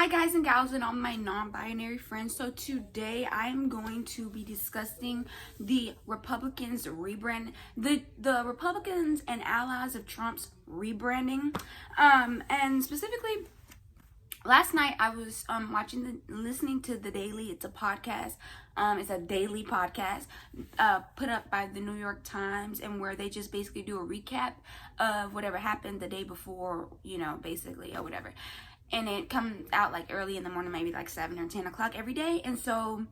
Hi guys and gals and all my non-binary friends. So today I'm going to be discussing the Republicans rebrand, the Republicans and allies of Trump's rebranding. And specifically last night I was listening to The Daily. It's a podcast. It's a daily podcast put up by the New York Times, and where they just basically do a recap of whatever happened the day before, basically, or whatever. And it comes out like early in the morning, maybe like 7 or 10 o'clock every day. And so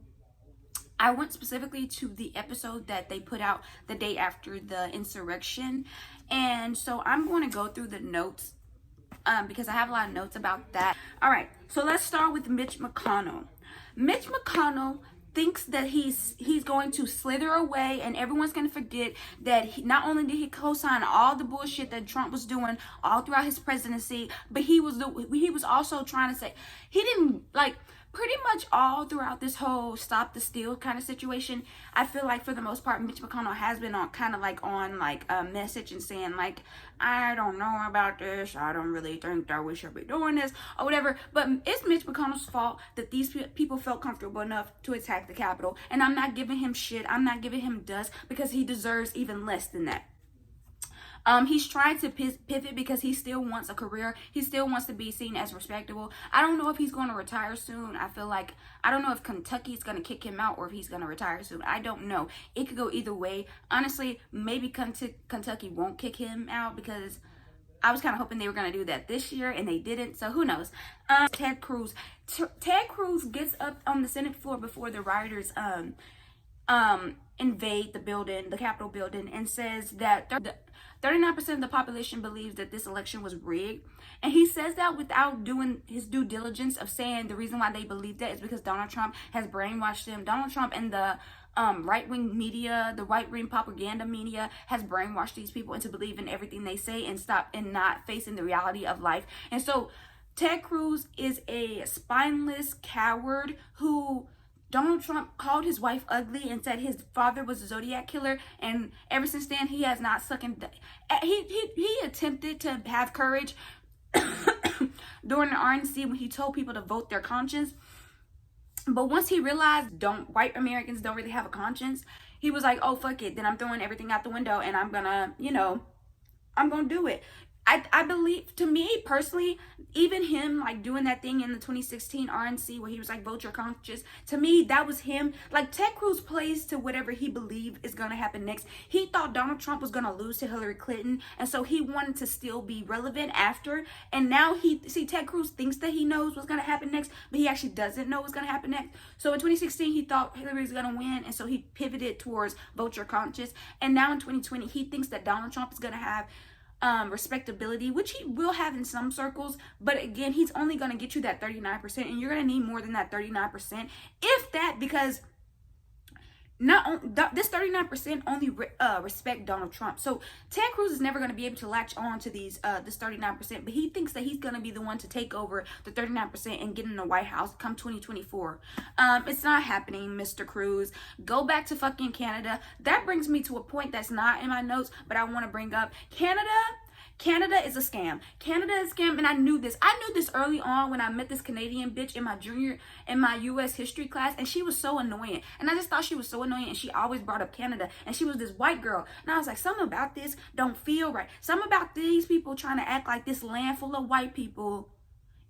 I went specifically to the episode that they put out the day after the insurrection. And so I'm going to go through the notes because I have a lot of notes about that. All right, so let's start with Mitch McConnell. Mitch McConnell thinks that he's going to slither away and everyone's going to forget that not only did he co-sign all the bullshit that Trump was doing all throughout his presidency, but he was also trying to say he didn't, like, pretty much all throughout this whole stop the steal kind of situation. I feel like for the most part Mitch McConnell has been on a message and saying like, I don't know about this, I don't really think that we should be doing this or whatever. But it's Mitch McConnell's fault that these people felt comfortable enough to attack the Capitol, and I'm not giving him shit, I'm not giving him dust, because he deserves even less than that. He's trying to pivot because he still wants a career. He still wants to be seen as respectable. I don't know if he's going to retire soon. I don't know if Kentucky's going to kick him out or if he's going to retire soon. I don't know. It could go either way. Honestly, maybe Kentucky won't kick him out, because I was kind of hoping they were going to do that this year, and they didn't. So who knows? Ted Cruz. Ted Cruz gets up on the Senate floor before the rioters invade the Capitol building, and says that 39% of the population believes that this election was rigged. And he says that without doing his due diligence of saying the reason why they believe that is because Donald Trump has brainwashed them. Donald Trump and the right-wing media, the right-wing propaganda media, has brainwashed these people into believing everything they say and not facing the reality of life. And so Ted Cruz is a spineless coward who Donald Trump called his wife ugly and said his father was a Zodiac killer, and ever since then he has not he attempted to have courage during the RNC when he told people to vote their conscience. But once he realized white Americans don't really have a conscience, he was like, oh fuck it, then I'm throwing everything out the window and I'm gonna do it. I believe, to me personally, even him like doing that thing in the 2016 RNC where he was like, vote your conscience, to me that was him. Like, Ted Cruz plays to whatever he believed is going to happen next. He thought Donald Trump was going to lose to Hillary Clinton, and so he wanted to still be relevant after. And now Ted Cruz thinks that he knows what's going to happen next, but he actually doesn't know what's going to happen next. So in 2016 he thought Hillary was going to win, and so he pivoted towards vote your conscience. And now in 2020 he thinks that Donald Trump is going to have respectability, which he will have in some circles, but again, he's only going to get you that 39%, and you're going to need more than that 39%, if that, because this 39% only respect Donald Trump. So Ted Cruz is never going to be able to latch on to this 39%, but he thinks that he's going to be the one to take over the 39% and get in the White House come 2024. It's not happening, Mr. Cruz. Go back to fucking Canada. That brings me to a point that's not in my notes, but I want to bring up Canada is a scam. Canada is a scam, and I knew this. I knew this early on when I met this Canadian bitch in my U.S. history class, and she was so annoying. And I just thought she was so annoying, and she always brought up Canada, and she was this white girl. And I was like, something about this don't feel right. Something about these people trying to act like this land full of white people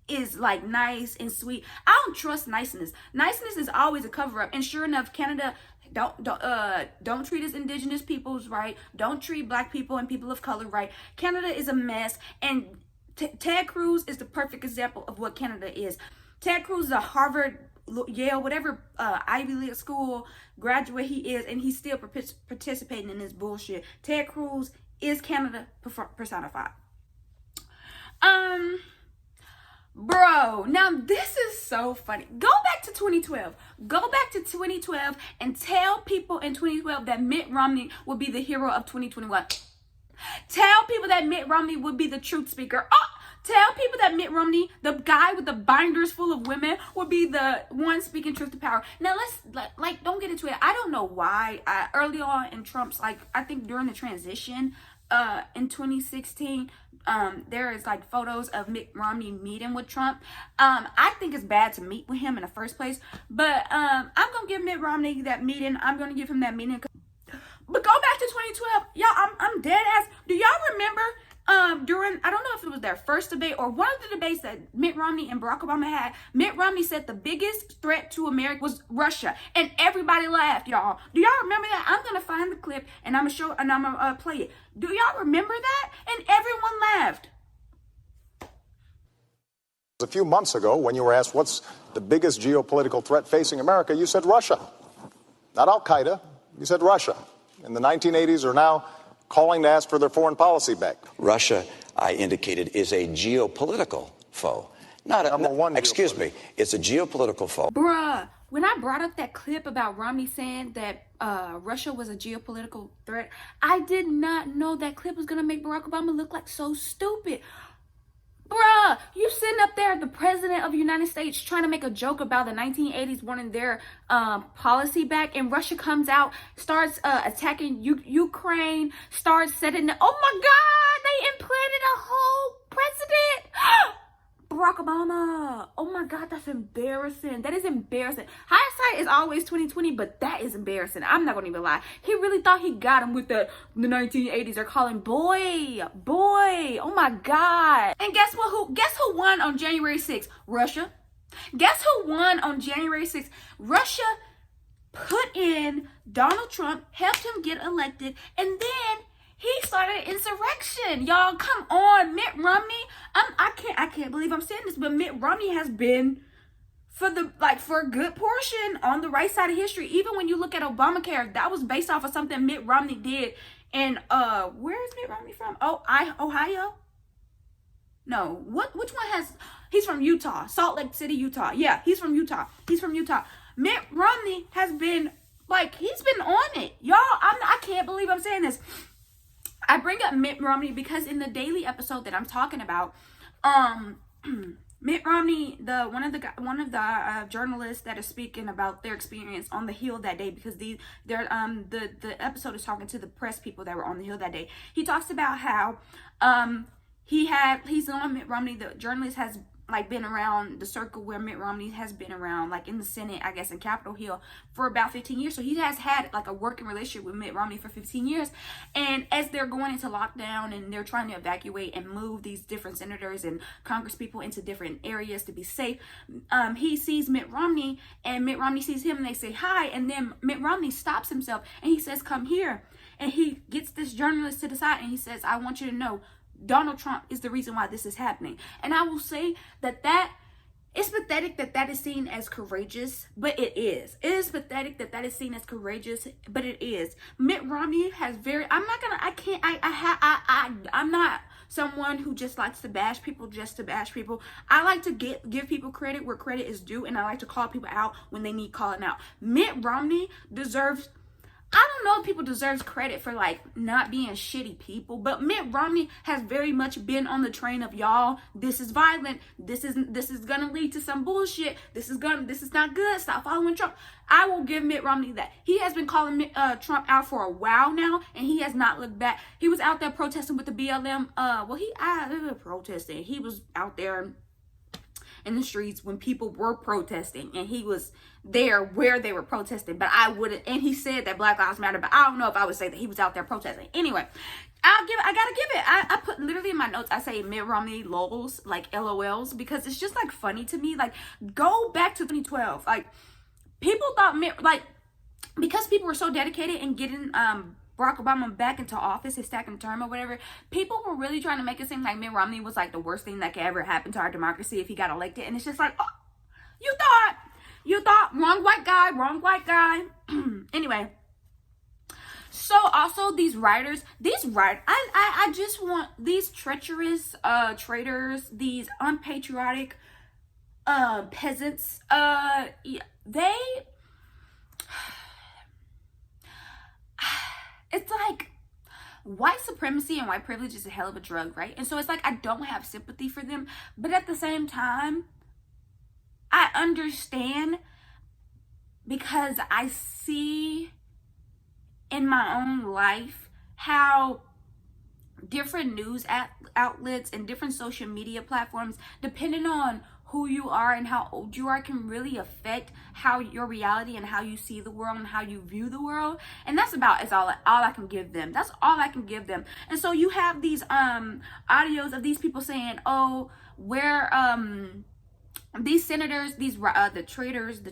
is like nice and sweet. I don't trust niceness. Niceness is always a cover-up, and sure enough, Canada don't treat us indigenous peoples right. Don't treat black people and people of color right. Canada is a mess, and Ted Cruz is the perfect example of what Canada is. Ted Cruz is a Harvard, Yale, whatever Ivy League school graduate he is, and he's still participating in this bullshit. Ted Cruz is Canada personified. Bro, now this is so funny. Go back to 2012. Go back to 2012 and tell people in 2012 that Mitt Romney would be the hero of 2021. Tell people that Mitt Romney would be the truth speaker. Tell people that Mitt Romney, the guy with the binders full of women, would be the one speaking truth to power. Now let's don't get into it. I don't know why early on in Trump's, I think during the transition in 2016, there is like photos of Mitt Romney meeting with Trump. I think it's bad to meet with him in the first place, but I'm gonna give Mitt Romney that meeting. I'm gonna give him that meeting. But go back to 2012, y'all. I'm dead ass. Do y'all remember during, I don't know if it was their first debate or one of the debates that Mitt Romney and Barack Obama had, Mitt Romney said the biggest threat to America was Russia, and everybody laughed, y'all. Do y'all remember that? I'm gonna find the clip and I'm gonna play it. Do y'all remember that? And everyone laughed. A few months ago, when you were asked what's the biggest geopolitical threat facing America, you said Russia. Not Al-Qaeda, you said Russia. In the 1980s are now calling to ask for their foreign policy back. Russia, I indicated, is a geopolitical foe. Not a, Number one, excuse me, it's a geopolitical foe. Bruh, when I brought up that clip about Romney saying that Russia was a geopolitical threat, I did not know that clip was gonna make Barack Obama look like so stupid. Bruh, you sitting up there, the president of the United States, trying to make a joke about the 1980s wanting their policy back, and Russia comes out, starts attacking Ukraine, starts setting the, oh my God, they implanted a whole president. Barack Obama. Oh my God, that's embarrassing. That is embarrassing. Hindsight is always 2020, but that is embarrassing. I'm not gonna even lie. He really thought he got him with the 1980s. They're calling boy. Oh my God. And guess what? Guess who won on January 6th? Russia. Guess who won on January 6th? Russia put in Donald Trump, helped him get elected, and then he started insurrection. Y'all, come on. Mitt Romney, I can't believe I'm saying this, but Mitt Romney has been for a good portion on the right side of history. Even when you look at Obamacare, that was based off of something Mitt Romney did. And where is Mitt Romney from? Oh, Ohio? No, which one has, he's from Utah, Salt Lake City, Utah. Yeah, he's from Utah. Mitt Romney has been he's been on it. Y'all, I can't believe I'm saying this. I bring up Mitt Romney because in the daily episode that I'm talking about, Mitt Romney, one of the journalists that are speaking about their experience on the Hill that day, because the episode is talking to the press people that were on the Hill that day. He talks about how he's on Mitt Romney, the journalist has been around the circle where Mitt Romney has been around, in the Senate, I guess, in Capitol Hill for about 15 years. So he has had a working relationship with Mitt Romney for 15 years. And as they're going into lockdown and they're trying to evacuate and move these different senators and Congress people into different areas to be safe, he sees Mitt Romney and Mitt Romney sees him and they say hi. And then Mitt Romney stops himself and he says, "Come here." And he gets this journalist to the side and he says, "I want you to know Donald Trump is the reason why this is happening." And I will say that it's pathetic that is seen as courageous, but it is. It is pathetic that is seen as courageous, but it is. Mitt Romney has I'm not someone who just likes to bash people just to bash people. I like to give people credit where credit is due, and I like to call people out when they need calling out. Mitt Romney deserves, I don't know if people deserve credit for not being shitty people, but Mitt Romney has very much been on the train of, y'all, this is violent. This is gonna lead to some bullshit. This is not good. Stop following Trump. I will give Mitt Romney that. He has been calling Trump out for a while now, and he has not looked back. He was out there protesting with the BLM. Protesting. He was out there in the streets when people were protesting, and he was there where they were protesting. But I wouldn't, and he said that Black Lives Matter, but I don't know if I would say that he was out there protesting. Anyway, I gotta give it. I put literally in my notes, I say Mitt Romney lols, LOLs, because it's just funny to me. Go back to 2012. People thought because people were so dedicated in getting Barack Obama back into office, his second term or whatever, people were really trying to make it seem like Mitt Romney was the worst thing that could ever happen to our democracy if he got elected. And it's just oh, you thought, wrong white guy. Anyway, so also these writers, I just want these treacherous traitors, these unpatriotic peasants, it's white supremacy and white privilege is a hell of a drug, right? And so it's I don't have sympathy for them, but at the same time, I understand, because I see in my own life how different news outlets and different social media platforms, depending on who you are and how old you are, can really affect how your reality and how you see the world and how you view the world. And that's all I can give them. That's all I can give them. And so you have these audios of these people saying, oh, where these senators, the traitors, the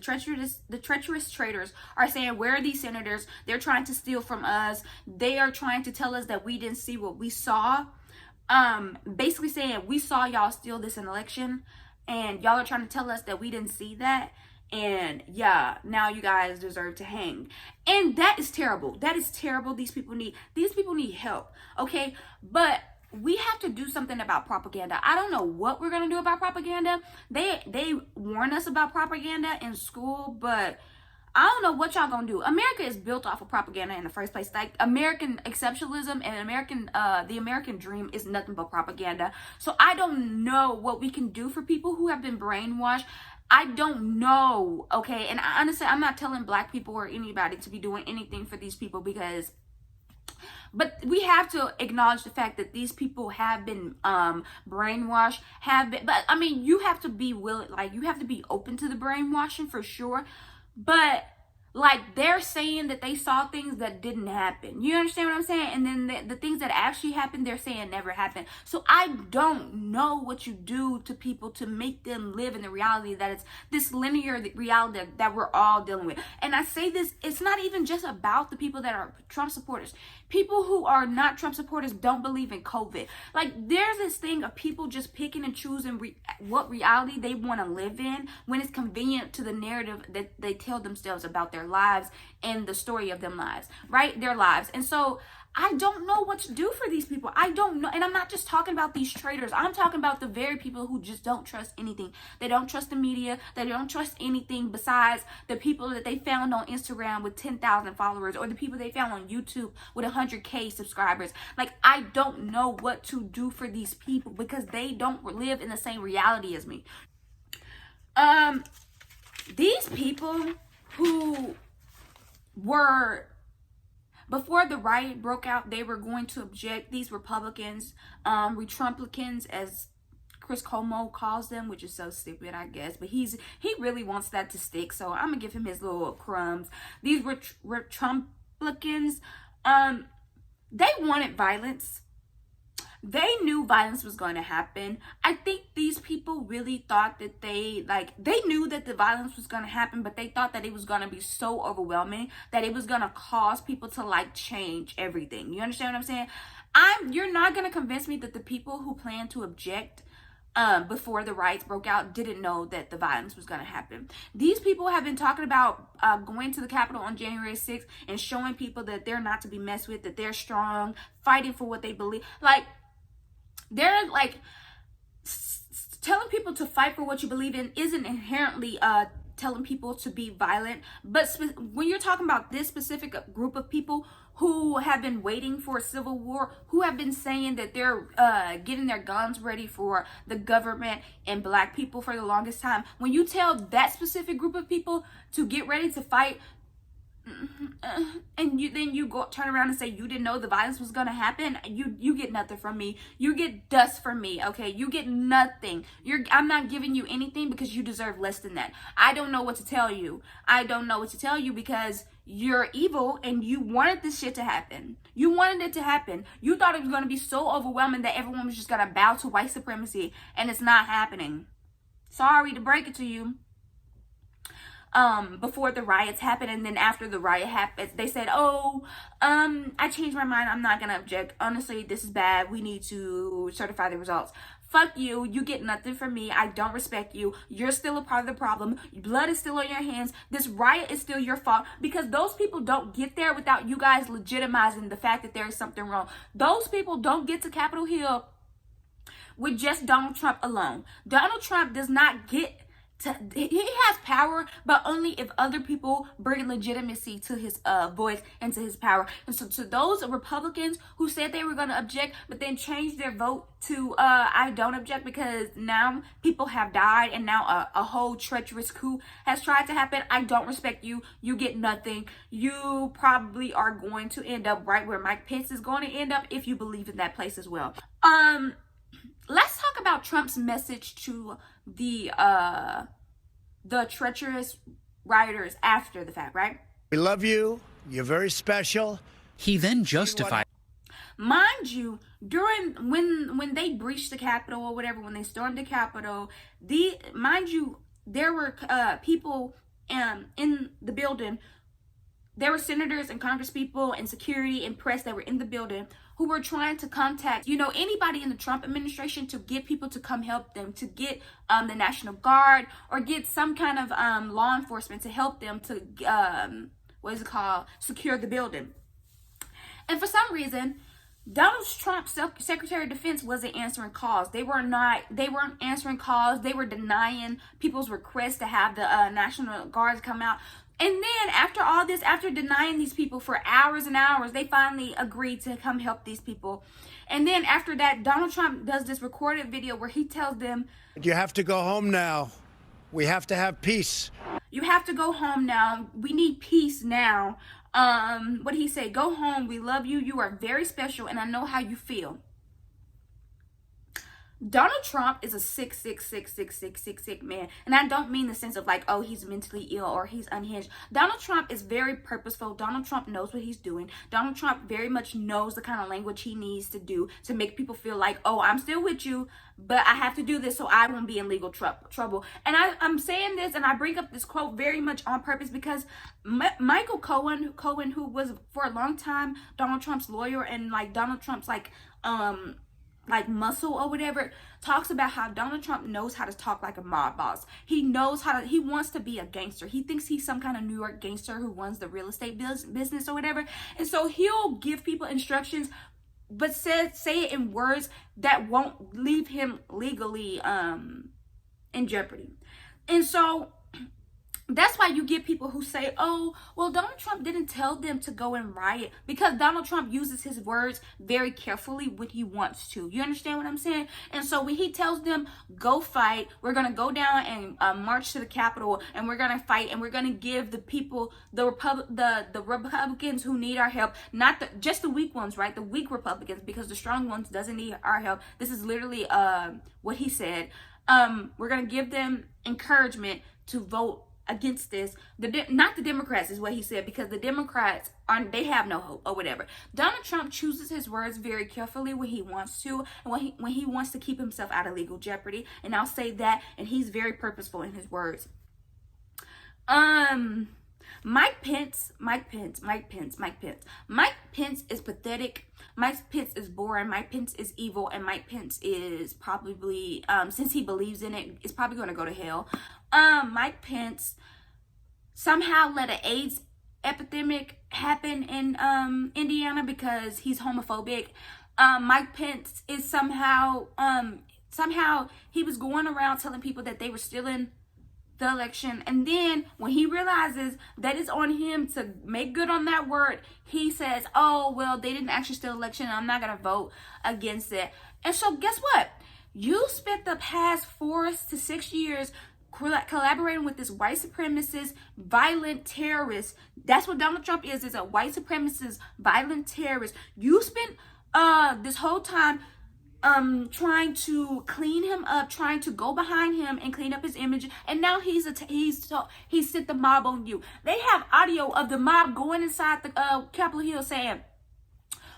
treacherous traitors are saying, where are these senators? They're trying to steal from us. They are trying to tell us that we didn't see what we saw. Basically saying, we saw y'all steal this election, and y'all are trying to tell us that we didn't see that. And yeah, now you guys deserve to hang. And that is terrible. That is terrible. These people need help. Okay. But we have to do something about propaganda. I don't know what we're going to do about propaganda. They warn us about propaganda in school, but I don't know what y'all gonna do. America is built off of propaganda in the first place. Like, American exceptionalism and the American dream is nothing but propaganda. So I don't know what we can do for people who have been brainwashed. I don't know, okay? And honestly, I'm not telling black people or anybody to be doing anything for these people, but we have to acknowledge the fact that these people have been brainwashed, but I mean, you have to be willing, like, you have to be open to the brainwashing for sure. But like, they're saying that they saw things that didn't happen. You understand what I'm saying? And then the things that actually happened, they're saying never happened. So I don't know what you do to people to make them live in the reality that it's this linear reality that we're all dealing with. And I say this, it's not even just about the people that are Trump supporters. People who are not Trump supporters don't believe in COVID. Like, there's this thing of people just picking and choosing what reality they want to live in when it's convenient to the narrative that they tell themselves about their lives and the story of their lives, right? Their lives. And so I don't know what to do for these people. I don't know. And I'm not just talking about these traitors. I'm talking about the very people who just don't trust anything. They don't trust the media. They don't trust anything besides the people that they found on Instagram with 10,000 followers, or the people they found on YouTube with 100K subscribers. Like, I don't know what to do for these people because they don't live in the same reality as me. These people who were, before the riot broke out, they were going to object. These Republicans, Retrumplicans, as Chris Cuomo calls them, which is so stupid, I guess. But he really wants that to stick, so I'm gonna give him his little crumbs. These Retrumplicans, they wanted violence. They knew violence was going to happen. I think these people really thought that they knew that the violence was going to happen, but they thought that it was going to be so overwhelming that it was going to cause people to like change everything. You understand what I'm saying? You're not going to convince me that the people who plan to object before the riots broke out didn't know that the violence was going to happen. These people have been talking about going to the Capitol on January 6th and showing people that they're not to be messed with, that they're strong, fighting for what they believe. Like, they're like, telling people to fight for what you believe in isn't inherently telling people to be violent. But when you're talking about this specific group of people who have been waiting for a civil war, who have been saying that they're getting their guns ready for the government and black people for the longest time, when you tell that specific group of people to get ready to fight, and then you go turn around and say you didn't know the violence was gonna happen, you get nothing from me. You get dust from me, okay? You get nothing. I'm not giving you anything because you deserve less than that. I don't know what to tell you. I don't know what to tell you because you're evil and you wanted this shit to happen. You wanted it to happen. You thought it was gonna be so overwhelming that everyone was just gonna bow to white supremacy, and it's not happening. Sorry to break it to you. Before the riots happened, and then after the riot happened, they said, I changed my mind, I'm not gonna object, honestly, this is bad, we need to certify the results. Fuck you, you get nothing from me, I don't respect you, you're still a part of the problem, blood is still on your hands, this riot is still your fault, because those people don't get there without you guys legitimizing the fact that there is something wrong. Those people don't get to Capitol Hill with just Donald Trump alone. Donald Trump does not get he has power, but only if other people bring legitimacy to his voice and to his power. And so to those Republicans who said they were going to object, but then changed their vote to I don't object because now people have died and now a whole treacherous coup has tried to happen, I don't respect you. You get nothing. You probably are going to end up right where Mike Pence is going to end up if you believe in that place as well. Let's talk about Trump's message to the treacherous rioters after the fact, right? We love you. You're very special. He then justified. Mind you, during when they breached the Capitol or whatever, when they stormed the Capitol, there were people in the building. There were senators and congresspeople and security and press that were in the building who were trying to contact, anybody in the Trump administration to get people to come help them, to get the National Guard or get some kind of law enforcement to help them to, secure the building. And for some reason, Donald Trump's Secretary of Defense wasn't answering calls. They weren't answering calls. They were denying people's requests to have the National Guards come out. And then after all this, after denying these people for hours and hours, they finally agreed to come help these people. And then after that, Donald Trump does this recorded video where he tells them, you have to go home now. We have to have peace. You have to go home now. We need peace now. What did he say? Go home. We love you. You are very special. And I know how you feel. Donald Trump is a sick man. And I don't mean the sense of like, oh, he's mentally ill or he's unhinged. Donald Trump is very purposeful. Donald Trump knows what he's doing. Donald Trump very much knows the kind of language he needs to do to make people feel like, oh, I'm still with you, but I have to do this so I won't be in legal trouble. And I'm saying this and I bring up this quote very much on purpose because Michael Cohen, who was for a long time Donald Trump's lawyer and like Donald Trump's like muscle or whatever, talks about how Donald Trump knows how to talk like a mob boss. He knows he wants to be a gangster. He thinks he's some kind of New York gangster who runs the real estate business or whatever. And so he'll give people instructions, but say it in words that won't leave him legally in jeopardy. And so that's why you get people who say, oh, well, Donald Trump didn't tell them to go and riot, because Donald Trump uses his words very carefully when he wants to. You understand what I'm saying? And so when he tells them, go fight, we're going to go down and march to the Capitol and we're going to fight and we're going to give the people, the Republicans who need our help, not just the weak ones, right? The weak Republicans, because the strong ones doesn't need our help. This is literally what he said. We're going to give them encouragement to vote against this. Not the Democrats is what he said, because the Democrats they have no hope or whatever. Donald Trump chooses his words very carefully when he wants to, and when he wants to keep himself out of legal jeopardy. And I'll say that, and he's very purposeful in his words. Mike Pence is pathetic. Mike Pence is boring. Mike Pence is evil, and Mike Pence is probably, since he believes in it, is probably going to go to hell. Mike Pence somehow let an AIDS epidemic happen in Indiana because he's homophobic. Mike Pence is somehow he was going around telling people that they were stealing the election, and then when he realizes that it's on him to make good on that word, he says, oh, well, they didn't actually steal the election and I'm not gonna vote against it. And so guess what? You spent the past 4 to 6 years collaborating with this white supremacist, violent terrorist. That's what Donald Trump is a white supremacist, violent terrorist. You spent this whole time trying to clean him up, trying to go behind him and clean up his image, and now he sent the mob on you. They have audio of the mob going inside the Capitol Hill saying,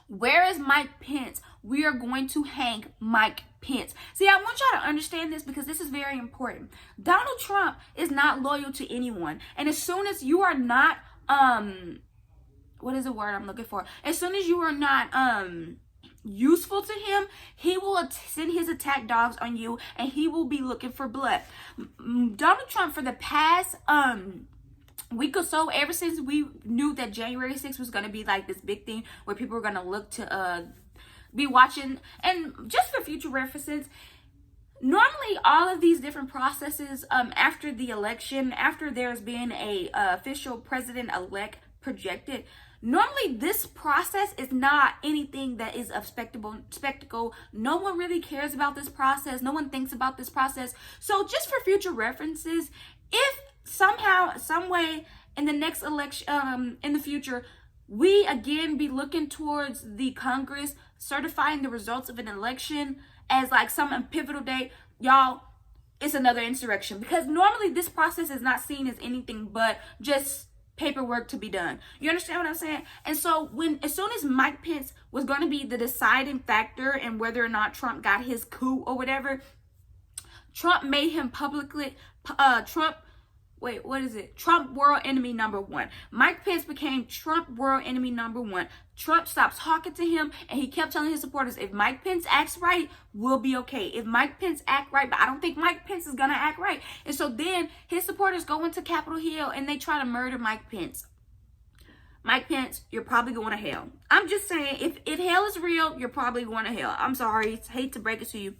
where is Mike Pence? We are going to hang Mike Pence. See, I want y'all to understand this because this is very important. Donald Trump is not loyal to anyone, and as soon as you are not what is the word I'm looking for? As soon as you are not useful to him, he will send his attack dogs on you, and he will be looking for blood. Donald Trump, for the past week or so, ever since we knew that January 6th was going to be like this big thing where people were going to look to be watching, and just for future references, normally all of these different processes after the election, after there's been a official president-elect projected, normally this process is not anything that is of spectacle. No one really cares about this process. No one thinks about this process. So just for future references, if somehow, some way in the next election, in the future, we again be looking towards the Congress certifying the results of an election as like some pivotal date, y'all, it's another insurrection. Because normally this process is not seen as anything but just paperwork to be done. You understand what I'm saying? And so as soon as Mike Pence was going to be the deciding factor in whether or not Trump got his coup or whatever, Trump made him publicly, Trump world enemy number one. Mike Pence became Trump world enemy number one. Trump stopped talking to him, and he kept telling his supporters, if Mike Pence acts right, we'll be okay. If Mike Pence act right, but I don't think Mike Pence is gonna act right. And so then his supporters go into Capitol Hill and they try to murder Mike Pence. Mike Pence, you're probably going to hell. I'm just saying, if hell is real, you're probably going to hell. I'm sorry, hate to break it to you.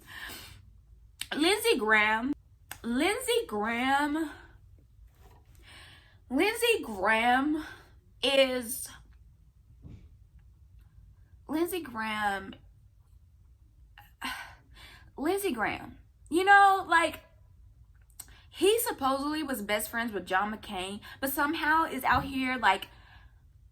Lindsey Graham you know, like, he supposedly was best friends with John McCain, but somehow is out here like,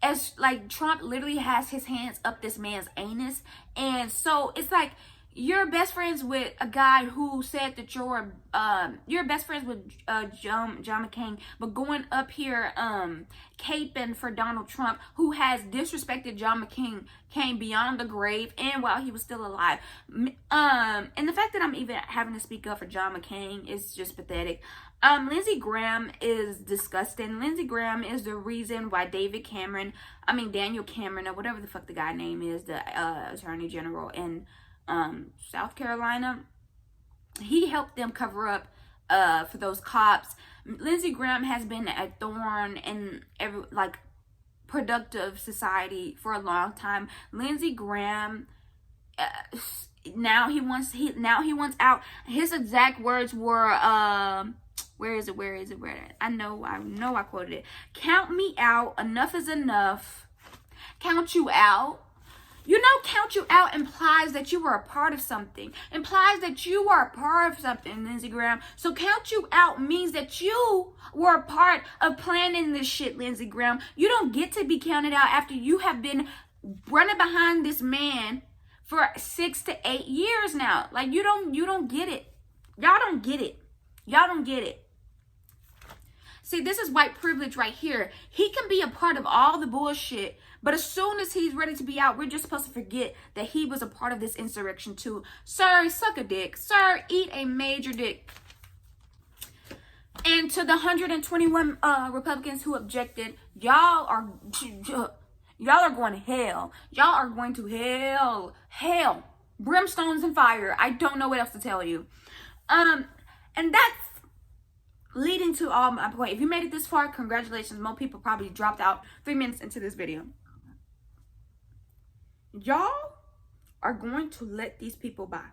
as like Trump literally has his hands up this man's anus. And so it's like, you're best friends with a guy who said that you're best friends with John McCain, but going up here caping for Donald Trump, who has disrespected John McCain beyond the grave and while he was still alive. And the fact that I'm even having to speak up for John McCain is just pathetic. Lindsey Graham is disgusting. Lindsey Graham is the reason why Daniel Cameron, or whatever the fuck the guy name is, the Attorney General in South Carolina, he helped them cover up for those cops. Lindsey Graham has been a thorn in every productive society for a long time. Lindsey Graham now he wants out. His exact words were where is it? I know I quoted it. Count me out. Enough is enough. Count you out. You know, count you out implies that you were a part of something. Implies that you were a part of something, Lindsey Graham. So count you out means that you were a part of planning this shit, Lindsey Graham. You don't get to be counted out after you have been running behind this man for 6 to 8 years now. Like, you don't get it. Y'all don't get it. Y'all don't get it. See, this is white privilege right here. He can be a part of all the bullshit, but as soon as he's ready to be out, we're just supposed to forget that he was a part of this insurrection too. Sir, suck a dick. Sir, eat a major dick. And to the 121 Republicans who objected, y'all are going to hell. Y'all are going to hell. Hell. Brimstones and fire. I don't know what else to tell you. And that's leading to all my point. If you made it this far, congratulations. Most people probably dropped out 3 minutes into this video. Y'all are going to let these people by.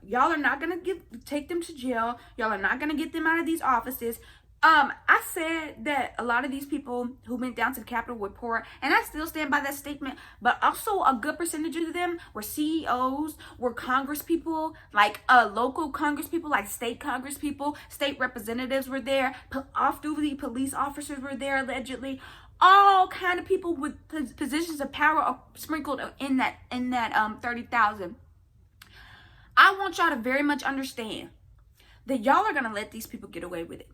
Y'all are not going to take them to jail. Y'all are not going to get them out of these offices. I said that a lot of these people who went down to the Capitol were poor, and I still stand by that statement, but also a good percentage of them were CEOs, were Congress people, like local Congress people, like state Congress people, state representatives were there, off-duty police officers were there allegedly. All kind of people with positions of power are sprinkled in that 30,000. I want y'all to very much understand that y'all are going to let these people get away with it.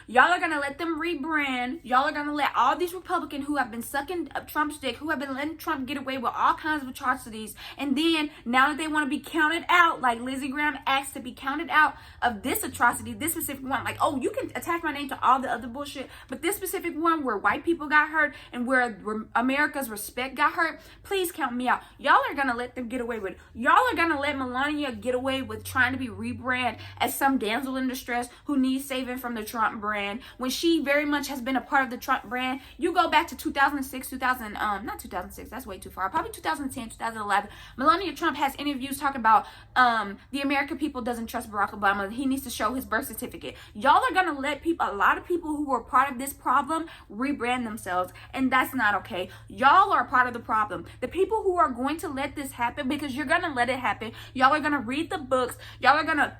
Y'all are going to let them rebrand. Y'all are going to let all these Republicans who have been sucking Trump's dick, who have been letting Trump get away with all kinds of atrocities, and then now that they want to be counted out, like Lindsey Graham asked to be counted out of this atrocity, this specific one, like, oh, you can attach my name to all the other bullshit, but this specific one where white people got hurt and where America's respect got hurt, please count me out. Y'all are going to let them get away with it. Y'all are going to let Melania get away with trying to be rebrand as some damsel in distress who needs saving from the Trump brand. Rebrand when she very much has been a part of the Trump brand. You go back to 2006, not 2006, that's way too far, probably 2010, 2011. Melania Trump has interviews talking about the American people doesn't trust Barack Obama. He needs to show his birth certificate. Y'all are gonna let people, a lot of people who were part of this problem, rebrand themselves, and that's not okay. Y'all are part of the problem. The people who are going to let this happen, because you're gonna let it happen, y'all are gonna read the books, y'all are gonna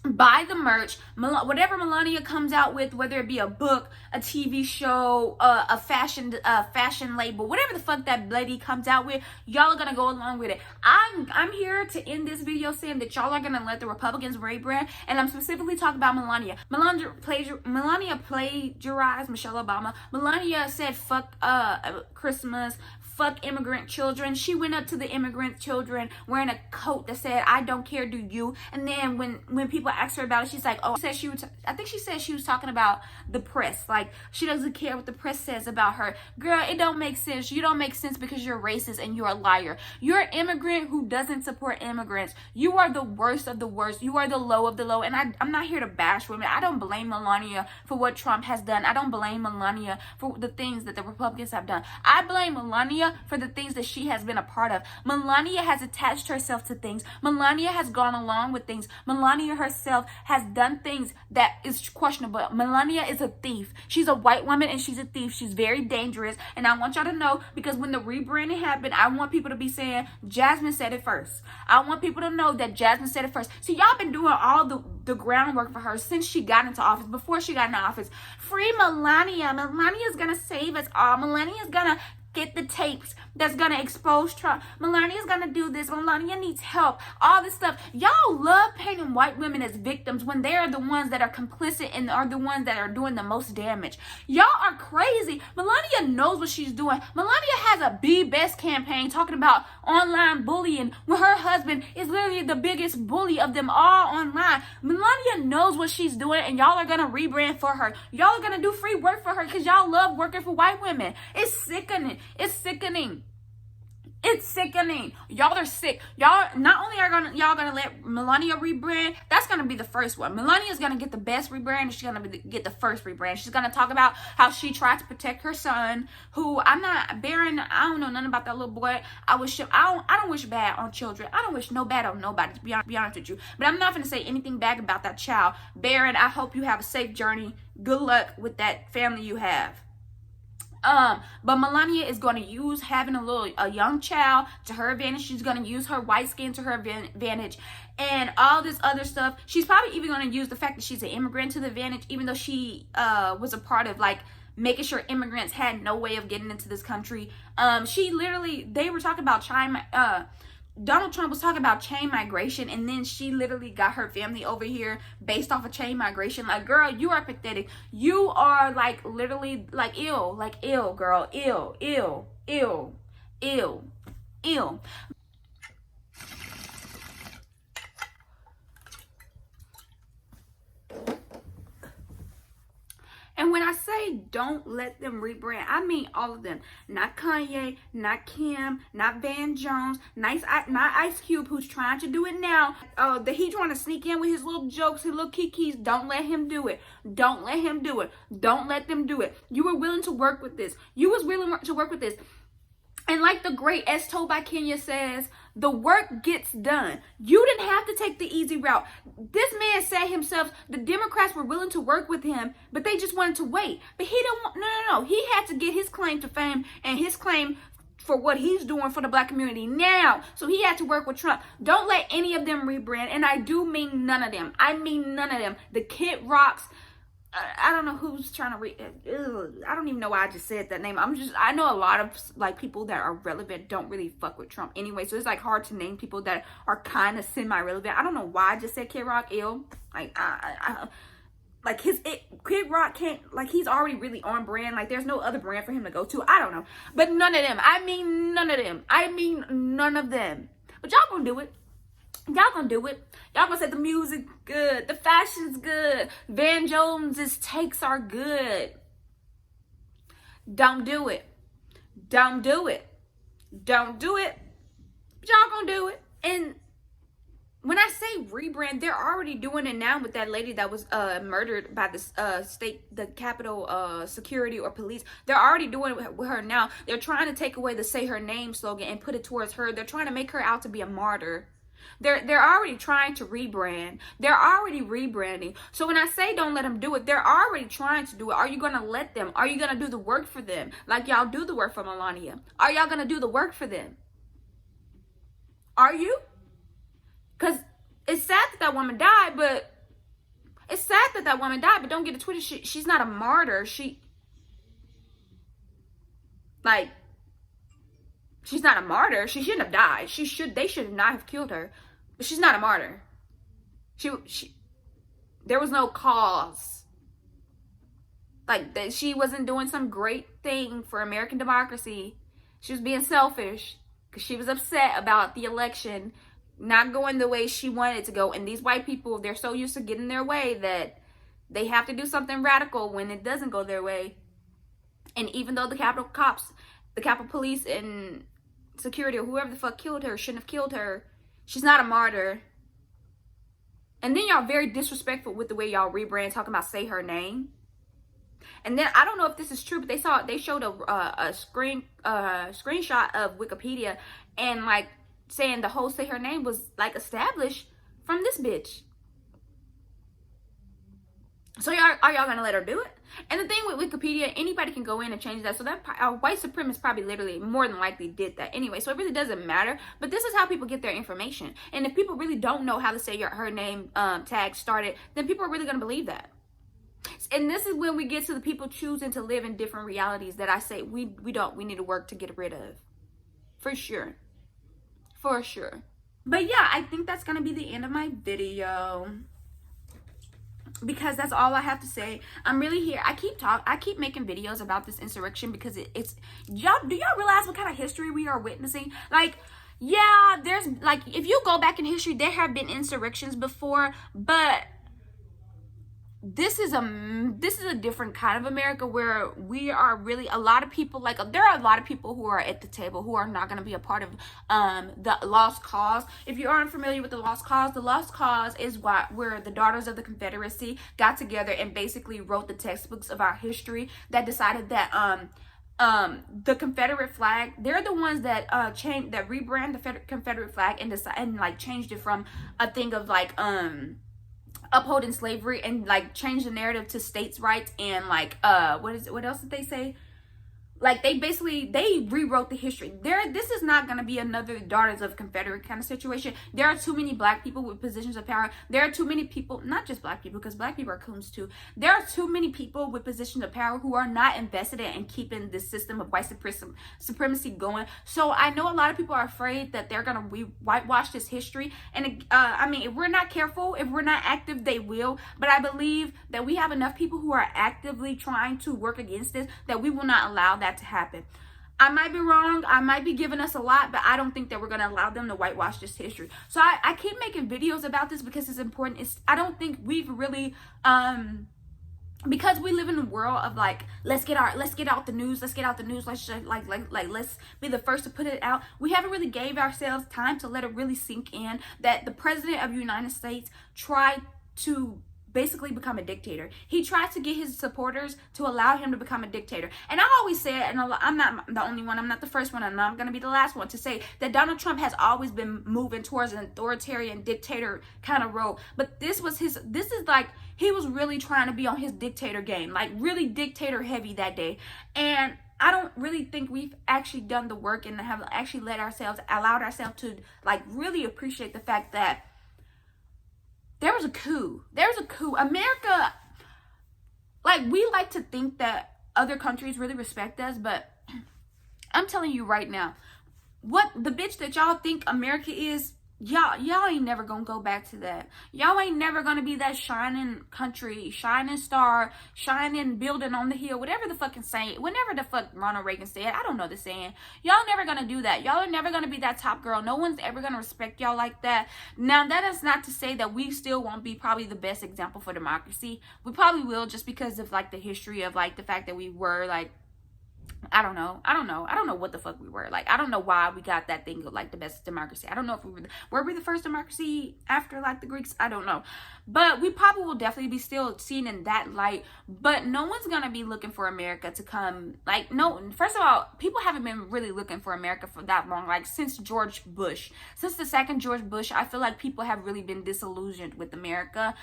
buy the merch, whatever Melania comes out with, whether it be a book, a TV show, a fashion label, whatever the fuck that lady comes out with, y'all are gonna go along with it. I'm here to end this video saying that y'all are gonna let the Republicans rebrand, and I'm specifically talking about Melania. Melania plagiarized Michelle Obama. Melania said fuck Christmas, fuck immigrant children. She went up to the immigrant children wearing a coat that said, "I don't care, do you?" And then when people asked her about it, she's like, "Oh," I think she said she was talking about the press. Like, she doesn't care what the press says about her. Girl, it don't make sense. You don't make sense because you're racist and you're a liar. You're an immigrant who doesn't support immigrants. You are the worst of the worst. You are the low of the low. And I'm not here to bash women. I don't blame Melania for what Trump has done. I don't blame Melania for the things that the Republicans have done. I blame Melania for the things that she has been a part of. Melania has attached herself to things. Melania has gone along with things. Melania herself has done things that is questionable. Melania is a thief. She's a white woman and she's a thief. She's very dangerous. And I want y'all to know, because when the rebranding happened, I want people to be saying, Jasmine said it first. I want people to know that Jasmine said it first. See, y'all been doing all the groundwork for her since she got into office, before she got into office. Free Melania. Melania's gonna save us all. Melania's gonna get the tapes that's gonna expose Trump. Melania's gonna do this. Melania needs help. All this stuff. Y'all love painting white women as victims when they are the ones that are complicit and are the ones that are doing the most damage. Y'all are crazy. Melania knows what she's doing. Melania has a Be Best campaign talking about online bullying when her husband is literally the biggest bully of them all online. Melania knows what she's doing, and y'all are gonna rebrand for her. Y'all are gonna do free work for her because y'all love working for white women. It's sickening. It's sickening. It's sickening. Y'all are sick. Y'all not only are gonna let Melania rebrand, that's gonna be the first one. Melania's gonna get the best rebrand. She's gonna get the first rebrand. She's gonna talk about how she tried to protect her son, who I don't know nothing about that little boy. I don't wish bad on children. I don't wish no bad on nobody, to be honest with you. But I'm not gonna say anything bad about that child. Barron, I hope you have a safe journey. Good luck with that family you have. But Melania is going to use having a young child to her advantage. She's going to use her white skin to her advantage and all this other stuff. She's probably even going to use the fact that she's an immigrant to the advantage, even though she was a part of like making sure immigrants had no way of getting into this country. They were talking about Donald Trump was talking about chain migration, and then she literally got her family over here based off of chain migration. Like, girl, you are pathetic. You are like literally like ill, girl, ill. And when I say don't let them rebrand, I mean all of them. Not Kanye, not Kim, not Van Jones, not Ice Cube, who's trying to do it now. That he trying to sneak in with his little jokes, his little kikis. Don't let him do it. Don't let him do it. Don't let them do it. You were willing to work with this. You was willing to work with this. And like the great S. Told by Kenya says, the work gets done. You didn't have to take the easy route. This man said himself, the Democrats were willing to work with him, but they just wanted to wait. But he didn't want, no. He had to get his claim to fame and his claim for what he's doing for the black community now. So he had to work with Trump. Don't let any of them rebrand. And I do mean none of them. I mean none of them. The Kid Rocks. I don't know who's trying to I don't even know why I just said that name. I know a lot of like people that are relevant don't really fuck with Trump anyway, so it's like hard to name people that are kind of semi-relevant. I don't know why I just said Kid Rock ill. Like like Kid Rock can't, like, he's already really on brand. Like, there's no other brand for him to go to. I don't know. But none of them. I mean none of them. I mean none of them. But y'all gonna do it. Y'all gonna do it. Y'all gonna say the music good, the fashion's good, Van Jones's takes are good. Don't do it. Don't do it. Don't do it. But y'all gonna do it. And when I say rebrand, they're already doing it now with that lady that was murdered by the Capitol security or police. They're already doing it with her now. They're trying to take away the "Say Her Name" slogan and put it towards her. They're trying to make her out to be a martyr. They're already trying to rebrand. They're already rebranding. So when I say don't let them do it, they're already trying to do it. Are you going to let them? Are you going to do the work for them? Like y'all do the work for Melania. Are y'all going to do the work for them? Are you? Because it's sad that woman died, but don't get it twisted. She's not a martyr. She's not a martyr. She shouldn't have died. They should not have killed her. But she's not a martyr. There was no cause. Like, that she wasn't doing some great thing for American democracy. She was being selfish because she was upset about the election not going the way she wanted it to go. And these white people, they're so used to getting their way that they have to do something radical when it doesn't go their way. And even though the Capitol cops, the Capitol police and security or whoever the fuck killed her shouldn't have killed her, she's not a martyr. And then y'all very disrespectful with the way y'all rebrand, talking about "Say Her Name." And then I don't know if this is true, but they showed a screenshot of Wikipedia and like saying the whole "Say Her Name" was like established from this bitch. So are y'all gonna let her do it? And the thing with Wikipedia, anybody can go in and change that. So that white supremacists probably literally more than likely did that anyway. So it really doesn't matter. But this is how people get their information. And if people really don't know how to say her name tag started, then people are really gonna believe that. And this is when we get to the people choosing to live in different realities that I say we need to work to get rid of. For sure. For sure. But yeah, I think that's gonna be the end of my video, because that's all I have to say. I'm really here. I keep making videos about this insurrection because it's y'all. Do y'all realize what kind of history we are witnessing? Like, yeah, there's like, if you go back in history, there have been insurrections before, but this is a different kind of America where we are really, a lot of people, like, there are a lot of people who are at the table who are not going to be a part of the lost cause. If you aren't familiar with the lost cause is where the Daughters of the Confederacy got together and basically wrote the textbooks of our history that decided that the Confederate flag, they're the ones that rebrand the Confederate flag and like changed it from a thing of like upholding slavery and like change the narrative to states' rights and like what else did they say? Like they rewrote the history. This is not going to be another Daughters of Confederate kind of situation. There are too many black people with positions of power. There are too many people, not just black people, because black people are coons too. There are too many people with positions of power who are not invested in keeping this system of white supremacy going. So I know a lot of people are afraid that they're going to whitewash this history. And I mean, if we're not careful, if we're not active, they will. But I believe that we have enough people who are actively trying to work against this that we will not allow that to happen. I might be wrong. I might be giving us a lot, but I don't think that we're going to allow them to whitewash this history. So I keep making videos about this because it's important. I don't think we've really, because we live in a world of like, let's get out the news. Let's let's be the first to put it out. We haven't really gave ourselves time to let it really sink in that the president of the United States tried to basically become a dictator. He tried to get his supporters to allow him to become a dictator. And I always say, and I'm not the only one, I'm not the first one, and I'm going to be the last one to say that Donald Trump has always been moving towards an authoritarian dictator kind of role. But this is like, he was really trying to be on his dictator game, like really dictator heavy that day. And I don't really think we've actually done the work and have actually allowed ourselves to like really appreciate the fact that there was a coup. America, like, we like to think that other countries really respect us, but I'm telling you right now, what the bitch that y'all think America is, y'all ain't never gonna go back to that. Y'all ain't never gonna be that shining country, shining star, shining building on the hill, whatever the fucking saying, whenever the fuck Ronald Reagan said, I don't know the saying. Y'all never gonna do that. Y'all are never gonna be that top girl. No one's ever gonna respect y'all like that. Now, that is not to say that we still won't be probably the best example for democracy. We probably will, just because of like the history of like the fact that we were like I don't know what the fuck we were. Like, I don't know why we got that thing of like the best democracy. I don't know if were we the first democracy after like the Greeks? I don't know. But we probably will definitely be still seen in that light. But no one's gonna be looking for America to come. Like, no, first of all, people haven't been really looking for America for that long. Like, since George Bush. Since the second George Bush, I feel like people have really been disillusioned with America,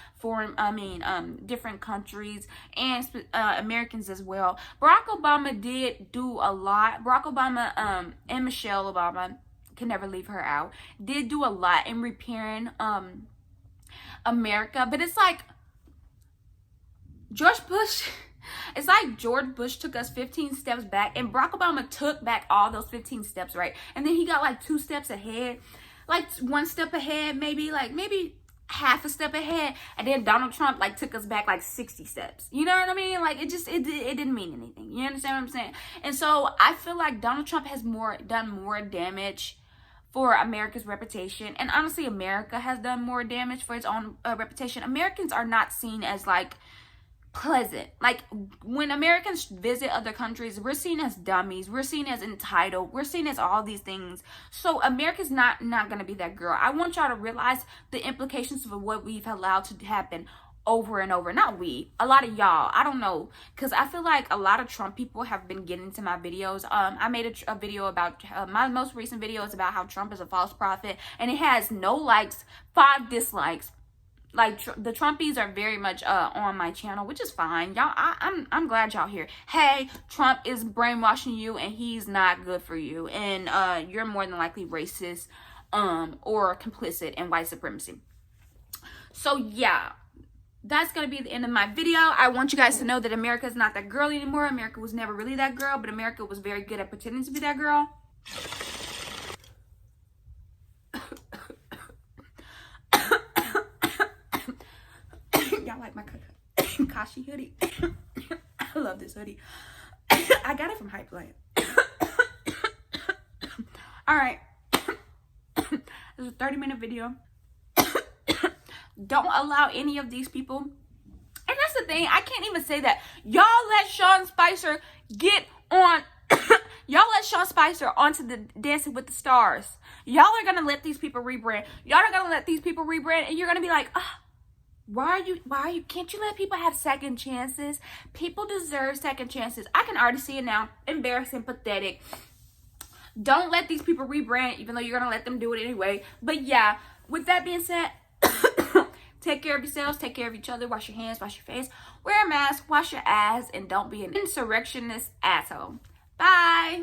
different countries and Americans as well. Barack Obama did do a lot. Barack Obama and Michelle Obama, can never leave her out, did do a lot in repairing America. But it's like George Bush it's like George Bush took us 15 steps back, and Barack Obama took back all those 15 steps, right? And then he got like 2 steps ahead, like 1 step ahead, maybe half a step ahead, and then Donald Trump like took us back like 60 steps. You know what I mean? Like, it didn't mean anything. You understand what I'm saying? And so I feel like Donald Trump has done more damage for America's reputation, and honestly America has done more damage for its own reputation. Americans are not seen as like pleasant. Like, when Americans visit other countries, we're seen as dummies, we're seen as entitled, we're seen as all these things. So America's not gonna be that girl. I want y'all to realize the implications of what we've allowed to happen over and over. Not we, a lot of y'all. I don't know, because I feel like a lot of Trump people have been getting to my videos. I made a video about my most recent video is about how Trump is a false prophet, and it has no likes, 5 dislikes. Like, the Trumpies are very much on my channel, which is fine. Y'all, I'm glad y'all here. Hey, Trump is brainwashing you, and he's not good for you. And you're more than likely racist or complicit in white supremacy. So, yeah. That's going to be the end of my video. I want you guys to know that America is not that girl anymore. America was never really that girl, but America was very good at pretending to be that girl. Y'all like my Kashi hoodie? I love this hoodie. I got it from Hype Land. Alright. This is a 30-minute video. Don't allow any of these people. And that's the thing. I can't even say that. Y'all let Sean Spicer get on. Y'all let Sean Spicer onto the Dancing with the Stars. Y'all are going to let these people rebrand. Y'all are going to let these people rebrand. And you're going to be like, why are you, can't you let people have second chances? People deserve second chances. I can already see it now. Embarrassing, pathetic. Don't let these people rebrand, even though you're going to let them do it anyway. But yeah, with that being said, take care of yourselves, take care of each other, wash your hands, wash your face, wear a mask, wash your ass, and don't be an insurrectionist asshole. Bye.